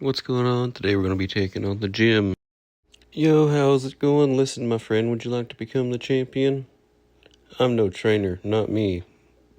What's going on? Today we're going to be taking on the gym. Yo, how's it going? Listen, my friend, would you like to become the champion? I'm no trainer, not me,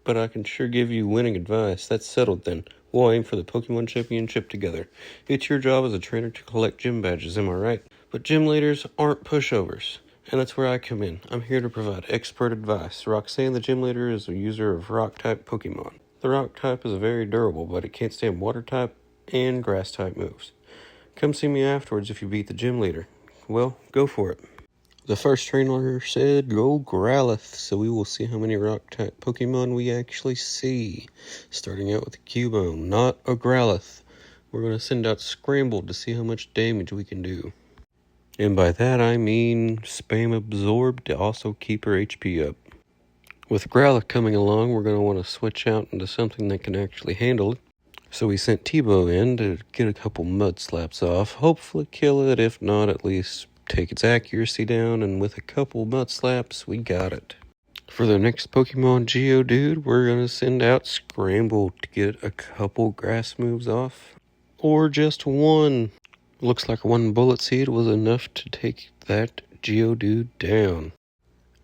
but I can sure give you winning advice. That's settled then. We'll aim for the Pokemon Championship together. It's your job as a trainer to collect gym badges, am I right? But gym leaders aren't pushovers, and that's where I come in. I'm here to provide expert advice. Roxanne, the gym leader, is a user of Rock-type Pokemon. The Rock-type is very durable, but it can't stand Water-type and Grass-type moves. Come see me afterwards if you beat the gym leader. Well, go for it. The first trainer said go Growlithe, so we will see how many Rock-type Pokemon we actually see. Starting out with a Cubone, not a Growlithe. We're going to send out Scrambled to see how much damage we can do. And by that I mean spam Absorb to also keep her HP up. With Growlithe coming along, we're going to want to switch out into something that can actually handle it. So we sent T-Bow in to get a couple mud slaps off, hopefully kill it, if not at least take its accuracy down, and with a couple mud slaps, we got it. For the next Pokemon Geodude, we're going to send out Scramble to get a couple grass moves off, or just one. Looks like one Bullet Seed was enough to take that Geodude down.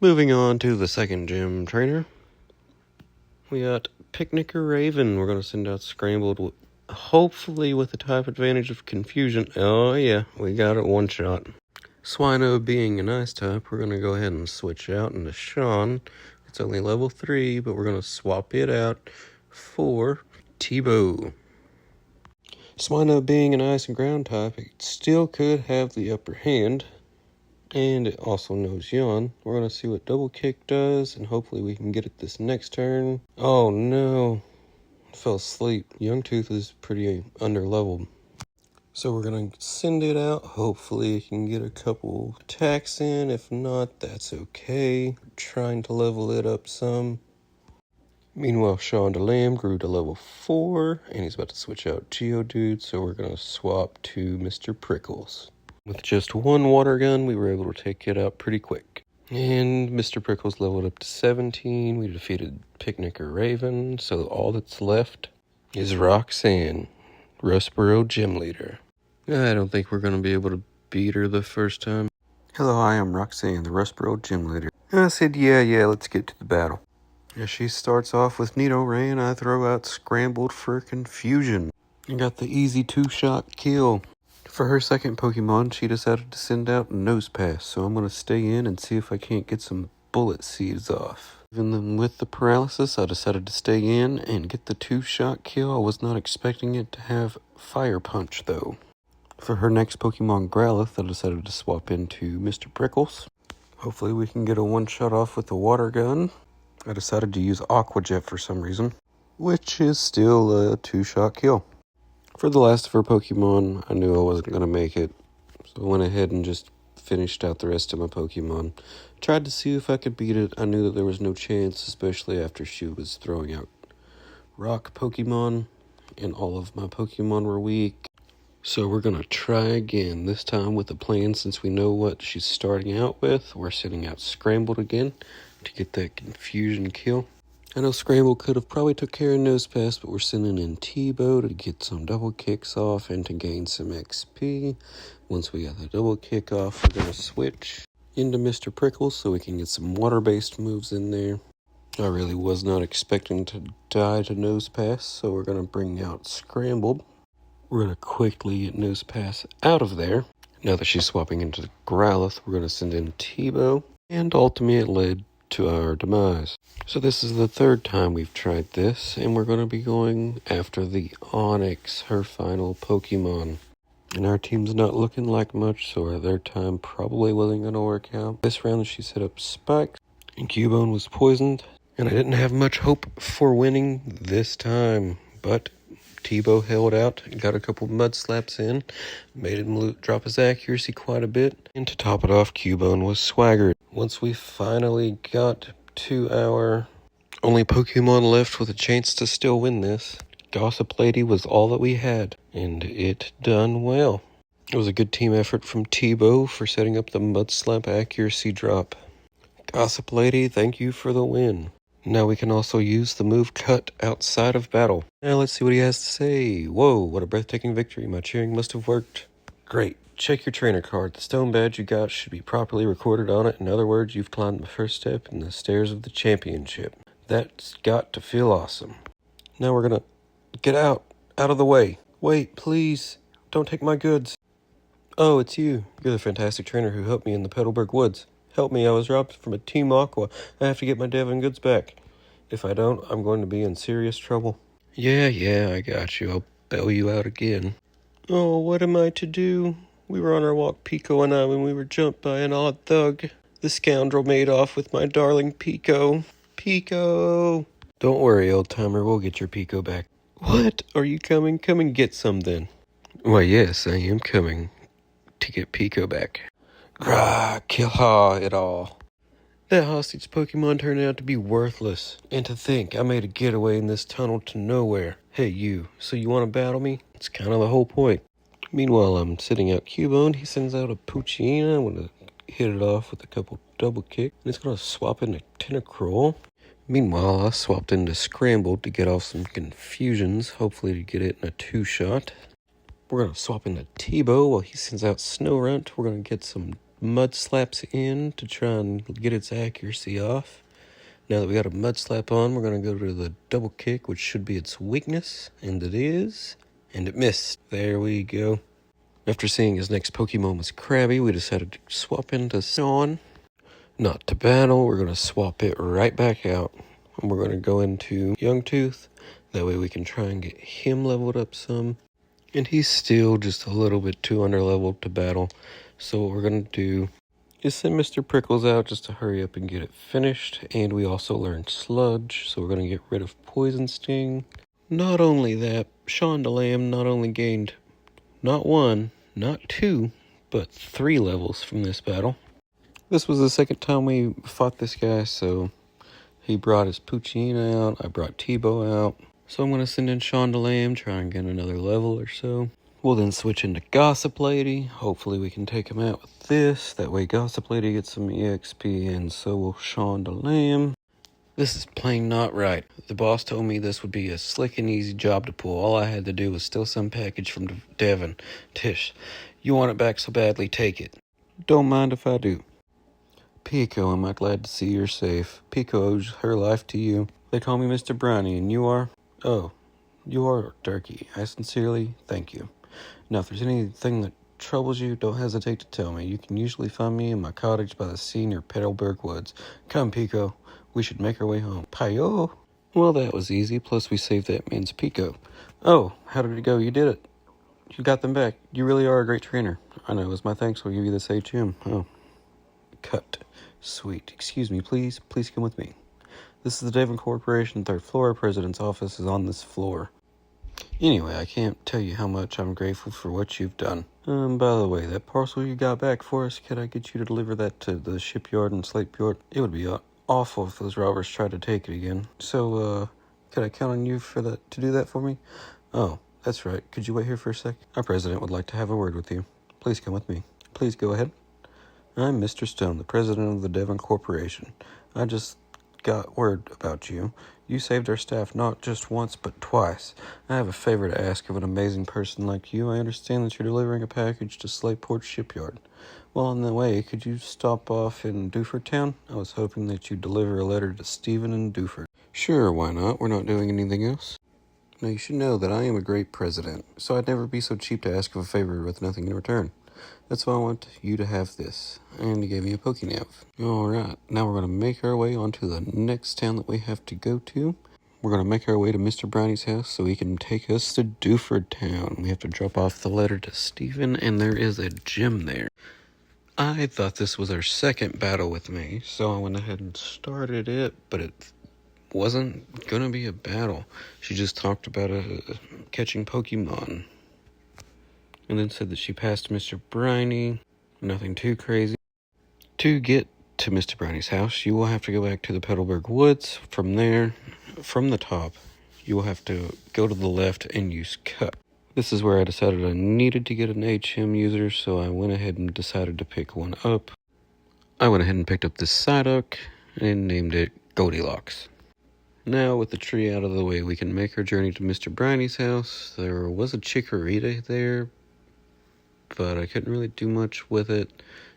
Moving on to the second gym trainer, we got Picnicker Raven. We're going to send out Scrambled, hopefully with the type advantage of Confusion. Oh yeah, we got it one shot. Swino being an ice type, we're going to go ahead and switch out into Sean. It's only level 3, but we're going to swap it out for T-Bow. Swino being an ice and ground type, it still could have the upper hand. And it also knows Yawn. We're going to see what Double Kick does, and hopefully we can get it this next turn. Oh no, fell asleep. Youngtooth is pretty underleveled. So we're going to send it out. Hopefully it can get a couple attacks in. If not, that's okay. Trying to level it up some. Meanwhile, Sean DeLam grew to level 4, and he's about to switch out Geodude, so we're going to swap to Mr. Prickles. With just one water gun, we were able to take it out pretty quick. And Mr. Prickles leveled up to 17. We defeated Picnicker Raven, so all that's left is Roxanne, Rustboro Gym Leader. I don't think we're going to be able to beat her the first time. Hello, I am Roxanne, the Rustboro Gym Leader. I said, yeah, let's get to the battle. As she starts off with Nidoran, and I throw out Scrambled for Confusion. I got the easy 2-shot kill. For her second Pokemon, she decided to send out Nosepass, so I'm going to stay in and see if I can't get some Bullet Seeds off. Even with the paralysis, I decided to stay in and get the 2-shot kill. I was not expecting it to have Fire Punch, though. For her next Pokemon Growlithe, I decided to swap into Mr. Prickles. Hopefully we can get a 1-shot off with the water gun. I decided to use Aqua Jet for some reason, which is still a 2-shot kill. For the last of her Pokemon, I knew I wasn't going to make it, so I went ahead and just finished out the rest of my Pokemon. Tried to see if I could beat it. I knew that there was no chance, especially after she was throwing out Rock Pokemon, and all of my Pokemon were weak. So we're going to try again, this time with a plan since we know what she's starting out with. We're sending out Scrambled again to get that Confusion kill. I know Scramble could have probably took care of Nosepass, but we're sending in T-Bow to get some double kicks off and to gain some XP. Once we got the double kick off, we're going to switch into Mr. Prickles so we can get some water-based moves in there. I really was not expecting to die to Nosepass, so we're going to bring out Scrambled. We're going to quickly get Nosepass out of there. Now that she's swapping into the Growlithe, we're going to send in T-Bow, and ultimately it led to our demise. So this is the third time we've tried this, and we're going to be going after the Onix, her final Pokemon. And our team's not looking like much, so our third time probably wasn't going to work out. This round she set up Spikes, and Cubone was poisoned, and I didn't have much hope for winning this time, but T-Bow held out, got a couple mud slaps in, made him drop his accuracy quite a bit, and to top it off, Cubone was swaggered. Once we finally got to our only Pokemon left with a chance to still win this, Gossip Lady was all that we had, and it done well. It was a good team effort from T-Bow for setting up the mud slap accuracy drop. Gossip Lady, thank you for the win. Now we can also use the move Cut outside of battle. Now let's see what he has to say. Whoa, what a breathtaking victory. My cheering must have worked. Great. Check your trainer card. The stone badge you got should be properly recorded on it. In other words, you've climbed the first step in the stairs of the championship. That's got to feel awesome. Now we're gonna get out of the way. Wait, please, don't take my goods. Oh, it's you. You're the fantastic trainer who helped me in the Petalburg Woods. Help me, I was robbed from a Team Aqua. I have to get my Devon goods back. If I don't, I'm going to be in serious trouble. Yeah, I got you. I'll bail you out again. Oh, what am I to do? We were on our walk, Pico and I, when we were jumped by an odd thug. The scoundrel made off with my darling Pico. Pico! Don't worry, old-timer. We'll get your Pico back. What? Are you coming? Come and get some, then. Why, yes, I am coming to get Pico back. Grah, kill it all. That hostage Pokemon turned out to be worthless. And to think, I made a getaway in this tunnel to nowhere. Hey, you, so you want to battle me? It's kind of the whole point. Meanwhile, I'm sitting out Cubone. He sends out a Poochyena. I'm going to hit it off with a couple double kick. And it's going to swap into Tentacruel. Meanwhile, I swapped into Scrambled to get off some confusions, hopefully to get it in a two-shot. We're going to swap into T-Bow while he sends out Snorunt. We're going to get some Mud Slaps in to try and get its accuracy off. Now that we got a Mud Slap on, we're going to go to the Double Kick, which should be its weakness, and it is, and it missed. There we go. After seeing his next Pokemon was Krabby, we decided to swap into Sean. Not to battle, we're going to swap it right back out, and we're going to go into Youngtooth. That way we can try and get him leveled up some. And he's still just a little bit too underleveled to battle. So what we're going to do is send Mr. Prickles out just to hurry up and get it finished. And we also learned Sludge, so we're going to get rid of Poison Sting. Not only that, Shondalam not only gained not 1, not 2, but 3 levels from this battle. This was the second time we fought this guy, so he brought his Poochyena out, I brought T-Bow out. So I'm going to send in Shondalam, try and get another level or so. We'll then switch into Gossip Lady. Hopefully we can take him out with this. That way Gossip Lady gets some EXP, and so will Shondalam. This is plain not right. The boss told me this would be a slick and easy job to pull. All I had to do was steal some package from Devon. Tish, you want it back so badly, take it. Don't mind if I do. Pico, am I glad to see you're safe. Pico owes her life to you. They call me Mr. Brownie, and you are? Oh, you are Turkey. I sincerely thank you. Now, if there's anything that troubles you, don't hesitate to tell me. You can usually find me in my cottage by the sea near Petalburg Woods. Come, Pico. We should make our way home. Payo! Well, that was easy. Plus, we saved that man's Pico. Oh, how did it go? You did it. You got them back. You really are a great trainer. I know. As my thanks, we'll give you this HM. Oh. Cut. Sweet. Excuse me, please. Please come with me. This is the Devon Corporation, 3rd floor. Our president's office is on this floor. Anyway, I can't tell you how much I'm grateful for what you've done. By the way, that parcel you got back for us, could I get you to deliver that to the shipyard in Slapeyard? It would be awful if those robbers tried to take it again. So, could I count on you to do that for me? Oh, that's right. Could you wait here for a sec? Our president would like to have a word with you. Please come with me. Please go ahead. I'm Mr. Stone, the president of the Devon Corporation. I just got word about you. You saved our staff not just once, but twice. I have a favor to ask of an amazing person like you. I understand that you're delivering a package to Slateport Shipyard. Well, on the way, could you stop off in Dewford Town? I was hoping that you'd deliver a letter to Stephen in Dewford. Sure, why not? We're not doing anything else. Now, you should know that I am a great president, so I'd never be so cheap to ask of a favor with nothing in return. That's why I want you to have this. And he gave me a Pokénav. Alright, now we're going to make our way onto the next town that we have to go to. We're going to make our way to Mr. Brownie's house so he can take us to Dewford Town. We have to drop off the letter to Stephen, and there is a gym there. I thought this was our second battle with me, so I went ahead and started it, but it wasn't going to be a battle. She just talked about catching Pokemon. And then said that she passed Mr. Briny. Nothing too crazy. To get to Mr. Briny's house, you will have to go back to the Petalburg Woods. From there, from the top, you will have to go to the left and use Cut. This is where I decided I needed to get an HM user, so I went ahead and decided to pick one up. I went ahead and picked up this Psyduck and named it Goldilocks. Now, with the tree out of the way, we can make our journey to Mr. Briney's house. There was a chikorita there, but I couldn't really do much with it.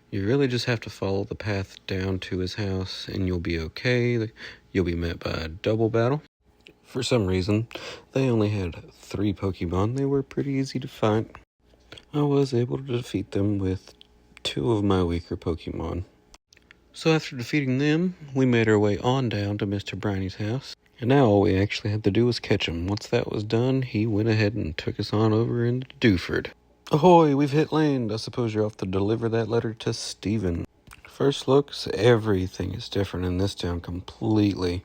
You really just have to follow the path down to his house, and you'll be okay. You'll be met by a double battle. For some reason, they only had 3 Pokemon. They were pretty easy to find. I was able to defeat them with 2 of my weaker Pokemon. So after defeating them, we made our way on down to Mr. Briney's house. And now all we actually had to do was catch him. Once that was done, he went ahead and took us on over into Dewford. Ahoy, we've hit land. I suppose you're off to deliver that letter to Stephen. First looks, everything is different in this town completely.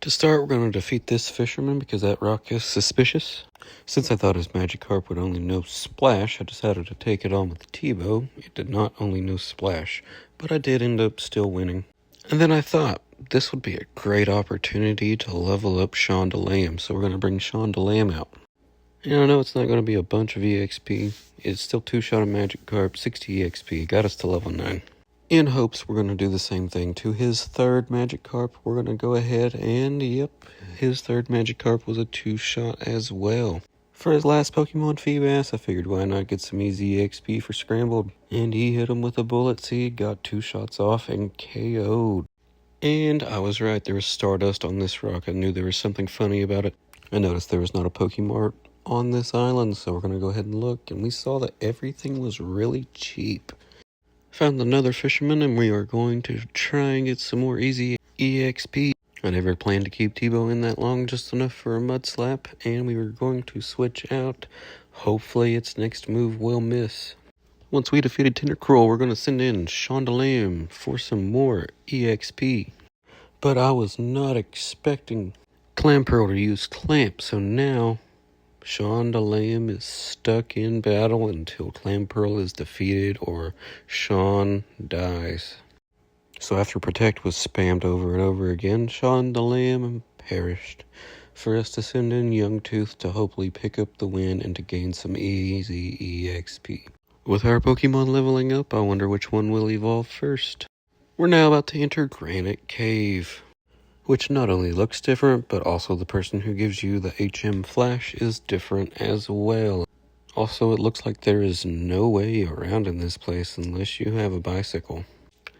To start, we're going to defeat this fisherman because that rock is suspicious. Since I thought his Magikarp would only know Splash, I decided to take it on with T-Bow. It did not only know Splash, but I did end up still winning. And then I thought, this would be a great opportunity to level up Shondalam, so we're going to bring Shondalam out. And I know it's not going to be a bunch of EXP. It's still 2-shot of Magikarp, 60 EXP, got us to level 9. In hopes we're going to do the same thing to his 3rd Magikarp. We're going to go ahead and, yep, his 3rd Magikarp was a 2-shot as well. For his last Pokemon Feebas, I figured why not get some easy EXP for Scrambled. And he hit him with a Bullet Seed, got 2 shots off, and KO'd. And I was right, there was Stardust on this rock. I knew there was something funny about it. I noticed there was not a Pokemon on this island, so we're going to go ahead and look. And we saw that everything was really cheap. Found another fisherman, and we are going to try and get some more easy EXP. I never planned to keep T-Bow in that long, just enough for a mud slap, and we were going to switch out. Hopefully its next move will miss. Once we defeated Tentacruel, we're going to send in Shondalam for some more EXP. But I was not expecting Clamperl to use Clamp, so now Shondalam is stuck in battle until Clamperl is defeated or Sean dies. So after Protect was spammed over and over again, Shondalam perished. For us to send in Youngtooth to hopefully pick up the win and to gain some easy EXP. With our Pokemon leveling up, I wonder which one will evolve first. We're now about to enter Granite Cave, which not only looks different, but also the person who gives you the HM Flash is different as well. Also, it looks like there is no way around in this place unless you have a bicycle.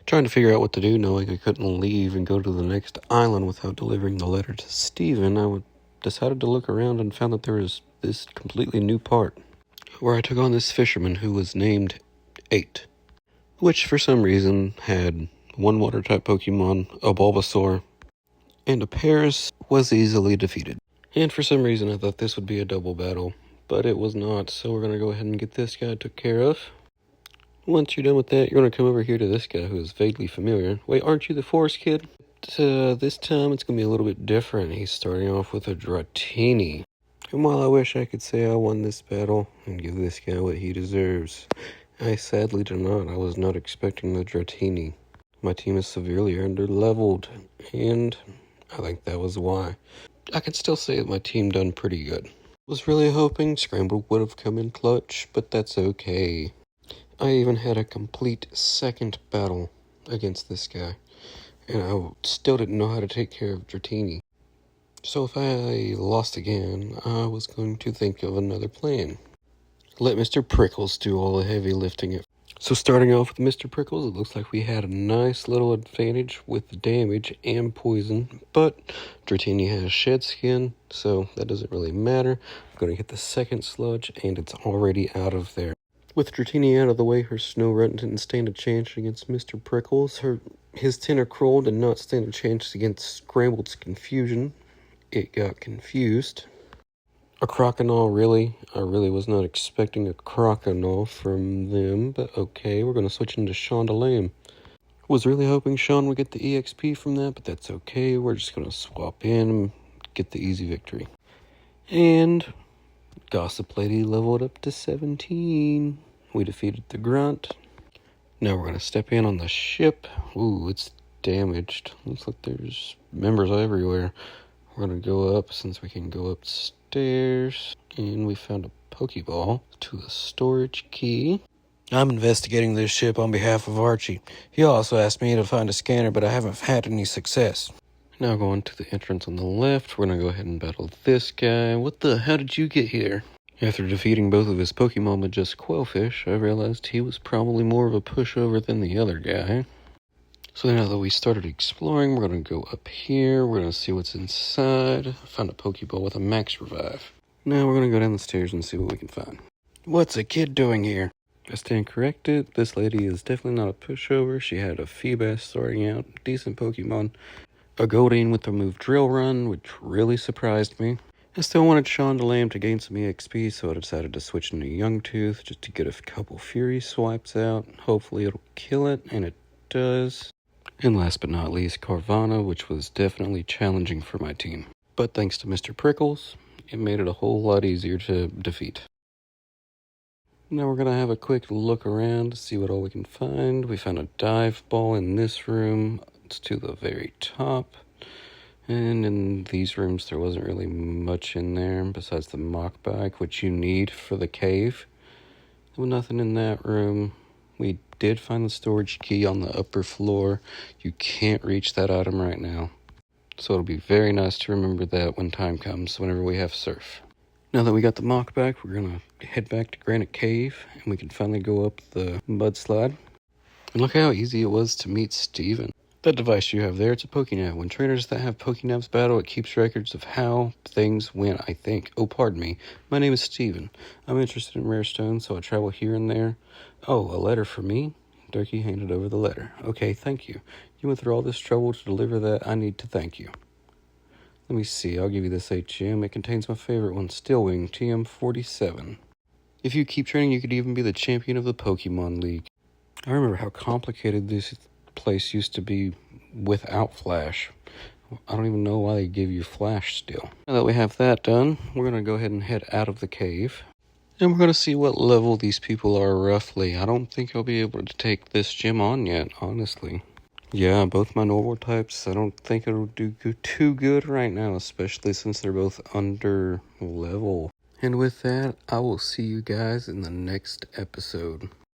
Trying to figure out what to do, knowing I couldn't leave and go to the next island without delivering the letter to Stephen, I decided to look around and found that there was this completely new part, where I took on this fisherman who was named 8, which for some reason had 1 water-type Pokemon, a Bulbasaur, and a Paris was easily defeated. And for some reason I thought this would be a double battle, but it was not, so we're going to go ahead and get this guy took care of. Once you're done with that, you're going to come over here to this guy who is vaguely familiar. Wait, aren't you the Forest Kid? This time it's going to be a little bit different. He's starting off with a Dratini. And while I wish I could say I won this battle and give this guy what he deserves, I sadly do not. I was not expecting the Dratini. My team is severely under-leveled, and I think that was why. I can still say that my team done pretty good. Was really hoping Scramble would have come in clutch, but that's okay. I even had a complete second battle against this guy, and I still didn't know how to take care of Dratini. So if I lost again, I was going to think of another plan. Let Mr. Prickles do all the heavy lifting. So starting off with Mr. Prickles, it looks like we had a nice little advantage with the damage and poison, but Dratini has shed skin, so that doesn't really matter. I'm going to get the second sludge, and it's already out of there. With Dratini out of the way, her Snorunt didn't stand a chance against Mr. Prickles. His Tentacruel did not stand a chance against Scrambled's Confusion. It got confused. A Croconaw, really? I really was not expecting a Croconaw from them, but okay, we're going to switch into Shondalam. Was really hoping Sean would get the EXP from that, but that's okay. We're just going to swap in and get the easy victory. And Gossip Lady leveled up to 17. We defeated the Grunt. Now we're going to step in on the ship. Ooh, it's damaged. Looks like there's members everywhere. We're going to go up since we can go upstairs. And we found a Pokeball to the storage key. I'm investigating this ship on behalf of Archie. He also asked me to find a scanner, but I haven't had any success. Now going to the entrance on the left, we're going to go ahead and battle this guy. How did you get here? After defeating both of his Pokemon with just Quillfish, I realized he was probably more of a pushover than the other guy. So now that we started exploring, we're going to go up here. We're going to see what's inside. I found a Pokeball with a max revive. Now we're going to go down the stairs and see what we can find. What's a kid doing here? I stand corrected. This lady is definitely not a pushover. She had a Feebas starting out, decent Pokemon, a Goldeen with the move Drill Run, which really surprised me. I still wanted Shondalam to gain some EXP, so I decided to switch into Youngtooth just to get a couple Fury swipes out. Hopefully it'll kill it, and it does. And last but not least, Carvana, which was definitely challenging for my team. But thanks to Mr. Prickles, it made it a whole lot easier to defeat. Now we're going to have a quick look around to see what all we can find. We found a dive ball in this room. It's to the very top. And in these rooms, there wasn't really much in there besides the mock bag, which you need for the cave. There was nothing in that room. We did find the storage key on the upper floor. You can't reach that item right now. So it'll be very nice to remember that when time comes, whenever we have surf. Now that we got the mock back, we're going to head back to Granite Cave, and we can finally go up the mudslide. And look how easy it was to meet Steven. That device you have there, it's a Pokénav. When trainers that have Pokénavs battle, it keeps records of how things went, I think. Oh, pardon me. My name is Steven. I'm interested in rare stones, so I travel here and there. Oh, a letter for me? Durkee handed over the letter. Okay, thank you. You went through all this trouble to deliver that. I need to thank you. Let me see. I'll give you this HM. It contains my favorite one, Steelwing, TM47. If you keep training, you could even be the champion of the Pokemon League. I remember how complicated this place used to be without Flash. I don't even know why they give you Flash still. Now that we have that done, we're going to go ahead and head out of the cave. And we're going to see what level these people are roughly. I don't think I'll be able to take this gym on yet, honestly. Yeah, both my normal types, I don't think it'll do too good right now, especially since they're both under level. And with that, I will see you guys in the next episode.